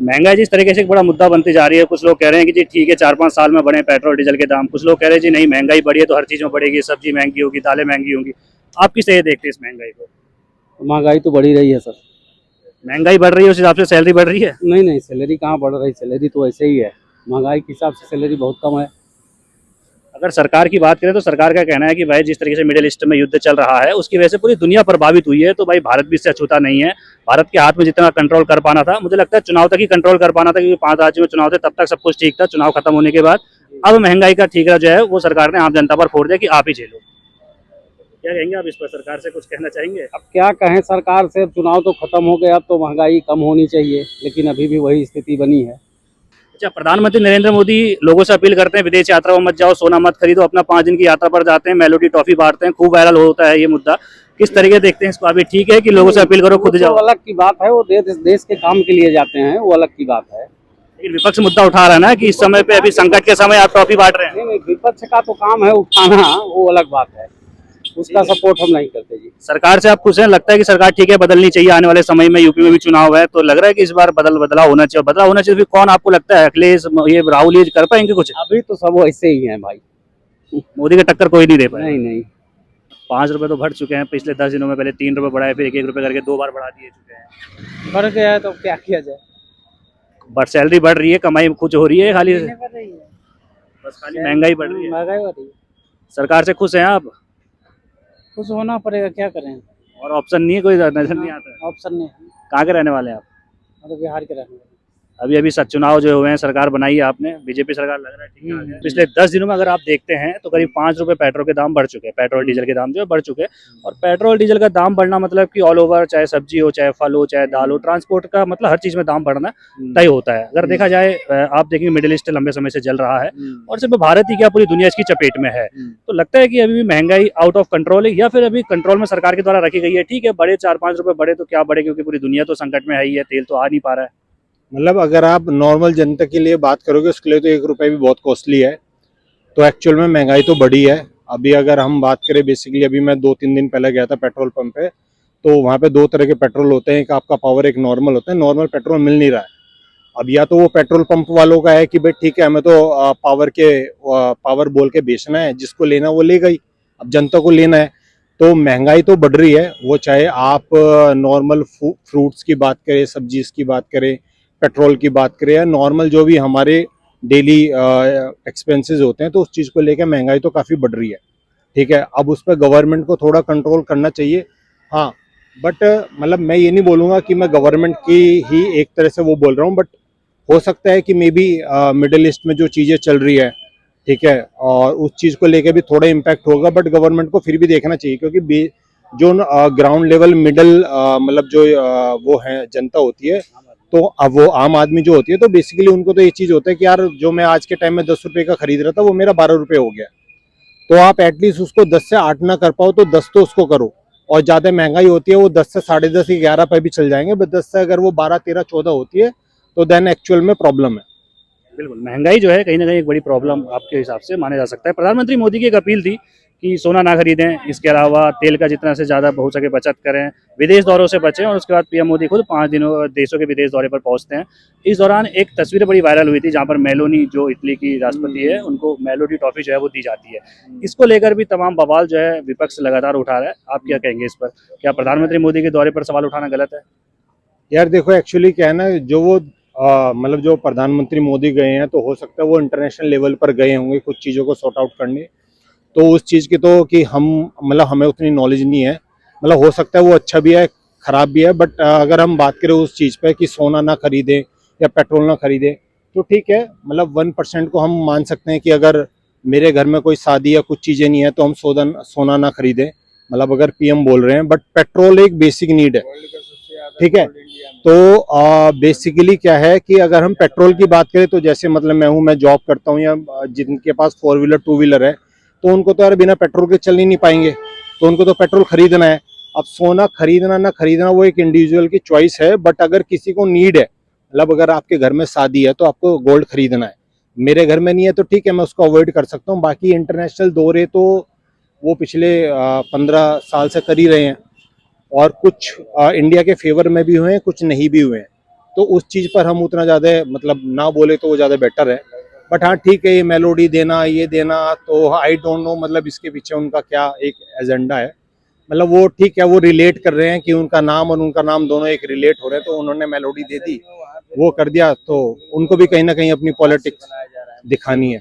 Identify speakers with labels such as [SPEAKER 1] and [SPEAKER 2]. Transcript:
[SPEAKER 1] महंगाई जिस तरीके से एक बड़ा मुद्दा बनती जा रही है, कुछ लोग कह रहे हैं कि जी ठीक है 4-5 साल में बढ़े पेट्रोल डीजल के दाम, कुछ लोग कह रहे हैं जी नहीं महंगाई बढ़ी है तो हर चीज़ में बढ़ेगी, सब्जी महंगी होगी, दालें महंगी होंगी। आप किस तरह देखते हैं इस महंगाई को?
[SPEAKER 2] महंगाई तो बढ़ ही रही है सर।
[SPEAKER 1] महंगाई बढ़ रही है उस हिसाब से सैलरी बढ़ रही है?
[SPEAKER 2] नहीं नहीं, सैलरी कहाँ बढ़ रही, सैलरी तो ऐसे ही है। महंगाई के हिसाब से सैलरी बहुत कम है।
[SPEAKER 1] अगर सरकार की बात करें तो सरकार का कहना है कि भाई जिस तरीके से मिडिल ईस्ट में युद्ध चल रहा है उसकी वजह से पूरी दुनिया प्रभावित हुई है, तो भाई भारत भी इससे अछूता नहीं है। भारत के हाथ में जितना कंट्रोल कर पाना था, मुझे लगता है चुनाव तक ही कंट्रोल कर पाना था, क्योंकि 5 राज्यों में चुनाव थे तब तक सब कुछ ठीक था। चुनाव खत्म होने के बाद अब महंगाई का ठीकरा जो है वो सरकार ने आम जनता पर फोड़ दिया कि आप ही झेलो। क्या कहेंगे आप इस पर? सरकार से कुछ कहना चाहेंगे?
[SPEAKER 2] अब क्या कहें सरकार से, अब चुनाव तो खत्म हो गया, अब तो महंगाई कम होनी चाहिए, लेकिन अभी भी वही स्थिति बनी है।
[SPEAKER 1] अच्छा, प्रधानमंत्री नरेंद्र मोदी लोगों से अपील करते हैं विदेश यात्रा में मत जाओ, सोना मत खरीदो, अपना 5 दिन की यात्रा पर जाते हैं, मेलोडी टॉफी बांटते हैं, खूब वायरल होता है ये मुद्दा। किस तरीके देखते हैं इसको? अभी ठीक है कि लोगों से अपील करो खुद
[SPEAKER 2] वो
[SPEAKER 1] जाओ?
[SPEAKER 2] तो अलग की बात है, वो देश के काम के लिए जाते हैं, वो अलग की बात है।
[SPEAKER 1] लेकिन विपक्ष मुद्दा उठा रहा है ना कि इस समय पे, अभी संकट के समय आप टॉफी बांट रहे हैं।
[SPEAKER 2] नहीं नहीं, विपक्ष का तो काम है उठाना, वो अलग बात है, उसका सपोर्ट हम नहीं करते जी।
[SPEAKER 1] सरकार से आप खुश हैं? लगता है कि सरकार ठीक है, बदलनी चाहिए आने वाले समय में? यूपी में भी चुनाव है तो लग रहा है कि इस बार बदलाव होना चाहिए। बदलाव होना चाहिए, फिर कौन आपको लगता है? अखिलेश, ये राहुल, ये कर पाएंगे कुछ?
[SPEAKER 2] अभी तो सब वैसे ही हैं भाई।
[SPEAKER 1] मोदी का टक्कर कोई नहीं दे पाए।
[SPEAKER 2] नहीं नहीं,
[SPEAKER 1] 5 रुपए तो बढ़ चुके हैं पिछले 10 दिनों में। पहले 3 रुपए बढ़ाए, फिर 1-1 रुपए करके 2 बार बढ़ा दिए चुके हैं।
[SPEAKER 2] बढ़ गया है तो क्या किया जाए।
[SPEAKER 1] बट सैलरी बढ़ रही है, कमाई कुछ हो रही है, खाली
[SPEAKER 2] बढ़ रही है,
[SPEAKER 1] बस खाली महंगाई बढ़ रही है।
[SPEAKER 2] महंगाई बढ़ रही है।
[SPEAKER 1] सरकार से खुश हैं आप?
[SPEAKER 2] कुछ होना पड़ेगा, क्या करें।
[SPEAKER 1] और ऑप्शन नहीं है कोई? नजर नहीं आता है?
[SPEAKER 2] ऑप्शन नहीं है,
[SPEAKER 1] कहाँ के रहने वाले हैं आप?
[SPEAKER 2] मतलब बिहार के रहने वाले।
[SPEAKER 1] अभी अभी चुनाव जो हुए हैं, सरकार बनाई है आपने, बीजेपी सरकार, लग रहा है ठीक है। पिछले 10 दिनों में अगर आप देखते हैं तो करीब 5 रुपए पेट्रोल के दाम बढ़ चुके हैं, पेट्रोल डीजल के दाम जो है बढ़ चुके हैं। और पेट्रोल डीजल का दाम बढ़ना मतलब कि ऑल ओवर, चाहे सब्जी हो, चाहे फल हो, चाहे दाल हो, ट्रांसपोर्ट का मतलब हर चीज में दाम बढ़ना तय होता है। अगर देखा जाए, आप देखेंगे मिडिल ईस्ट लंबे समय से जल रहा है और सिर्फ भारत ही क्या पूरी दुनिया इसकी चपेट में है। तो लगता है कि अभी भी महंगाई आउट ऑफ कंट्रोल है, या फिर अभी कंट्रोल में सरकार के द्वारा रखी गई है? ठीक है, बढ़े 4-5 रुपए बढ़े तो क्या बढ़े, क्योंकि पूरी दुनिया तो संकट में है ही है, तेल तो आ नहीं पा रहा है।
[SPEAKER 3] मतलब अगर आप नॉर्मल जनता के लिए बात करोगे उसके लिए तो 1 रुपए भी बहुत कॉस्टली है। तो एक्चुअल में महंगाई तो बढ़ी है। अभी अगर हम बात करें, बेसिकली अभी मैं 2-3 दिन पहले गया था पेट्रोल पंप पे, तो वहाँ पे 2 तरह के पेट्रोल होते हैं, एक आपका पावर, एक नॉर्मल होता है। नॉर्मल पेट्रोल मिल नहीं रहा है। अब या तो वो पेट्रोल पंप वालों का है कि भाई ठीक है हमें तो पावर बोल के बेचना है, जिसको लेना वो ले गई, अब जनता को लेना है। तो महंगाई तो बढ़ रही है, वो चाहे आप नॉर्मल फ्रूट्स की बात करें, सब्जीज की बात करें, पेट्रोल की बात करें, या नॉर्मल जो भी हमारे डेली एक्सपेंसेस होते हैं, तो उस चीज़ को लेकर महंगाई तो काफ़ी बढ़ रही है। ठीक है, अब उस पर गवर्नमेंट को थोड़ा कंट्रोल करना चाहिए। हाँ, बट मतलब मैं ये नहीं बोलूँगा कि मैं गवर्नमेंट की ही एक तरह से वो बोल रहा हूँ, बट हो सकता है कि मे बी मिडिल ईस्ट में जो चीज़ें चल रही है, ठीक है, और उस चीज़ को लेकर भी थोड़ा इम्पैक्ट होगा, बट गवर्नमेंट को फिर भी देखना चाहिए, क्योंकि जो ग्राउंड लेवल मिडल मतलब जो वो है जनता होती है, तो अब वो आम आदमी जो होती है, तो बेसिकली उनको तो ये चीज़ होता है कि यार जो मैं आज के टाइम में 10 रुपये का खरीद रहा था वो मेरा 12 रुपये हो गया। तो आप एटलीस्ट उसको 10 से 8 ना कर पाओ तो 10 तो उसको करो। और ज़्यादा महंगाई होती है वो 10 से 10.5 11 पे भी चल जाएंगे, बट 10 से अगर वो 12 13 14 होती है तो देन एक्चुअल में प्रॉब्लम है।
[SPEAKER 1] बिल्कुल, महंगाई जो है कहीं ना कहीं एक बड़ी प्रॉब्लम आपके हिसाब से माना जा सकता है। प्रधानमंत्री मोदी की एक अपील थी कि सोना ना खरीदें, इसके अलावा तेल का जितना से ज़्यादा हो सके बचत करें, विदेश दौरों से बचें। और उसके बाद पीएम मोदी खुद 5 दिनों देशों के विदेश दौरे पर पहुंचते हैं। इस दौरान एक तस्वीर बड़ी वायरल हुई थी जहां पर मेलोनी, जो इटली की राष्ट्रपति है, उनको मेलोडी टॉफी जो है वो दी जाती है। इसको लेकर भी तमाम बवाल जो है विपक्ष लगातार उठा रहा है। आप क्या कहेंगे इस पर? क्या प्रधानमंत्री मोदी के दौरे पर सवाल उठाना गलत है?
[SPEAKER 3] यार देखो, एक्चुअली क्या है ना, जो वो मतलब जो प्रधानमंत्री मोदी गए हैं, तो हो सकता है वो इंटरनेशनल लेवल पर गए होंगे कुछ चीज़ों को सॉर्ट आउट करने। तो उस चीज़ की तो कि हम मतलब हमें उतनी नॉलेज नहीं है। मतलब हो सकता है वो अच्छा भी है, ख़राब भी है, बट अगर हम बात करें उस चीज़ पे कि सोना ना खरीदें या पेट्रोल ना खरीदें, तो ठीक है, मतलब 1% को हम मान सकते हैं कि अगर मेरे घर में कोई शादी या कुछ चीज़ें नहीं है तो हम सोना ना खरीदें, मतलब अगर पीएम बोल रहे हैं। बट पेट्रोल एक बेसिक नीड है, ठीक है। तो बेसिकली क्या है कि अगर हम पेट्रोल की बात करें, तो जैसे मतलब मैं जॉब करता हूँ, या जिनके पास 4 व्हीलर 2 व्हीलर है, तो उनको तो यार बिना पेट्रोल के चल ही नहीं पाएंगे, तो उनको तो पेट्रोल खरीदना है। अब सोना खरीदना ना खरीदना वो एक इंडिविजुअल की चॉइस है, बट अगर किसी को नीड है, मतलब अगर आपके घर में शादी है तो आपको गोल्ड खरीदना है, मेरे घर में नहीं है तो ठीक है, मैं उसको अवॉइड कर सकता हूँ। बाकी इंटरनेशनल दौरे तो वो पिछले 15 साल से कर ही रहे हैं, और कुछ इंडिया के फेवर में भी हुए हैं, कुछ नहीं भी हुए हैं। तो उस चीज पर हम उतना ज्यादा मतलब ना बोले तो वो ज्यादा बेटर है। बट हाँ ठीक है, ये मेलोडी देना ये देना तो आई डोंट नो मतलब इसके पीछे उनका क्या एक एजेंडा है। मतलब वो ठीक है, वो रिलेट कर रहे हैं कि उनका नाम और उनका नाम दोनों एक रिलेट हो रहे हैं, तो उन्होंने मेलोडी दे दी, वो कर दिया, तो उनको भी कहीं ना कहीं अपनी पॉलिटिक्स दिखानी है।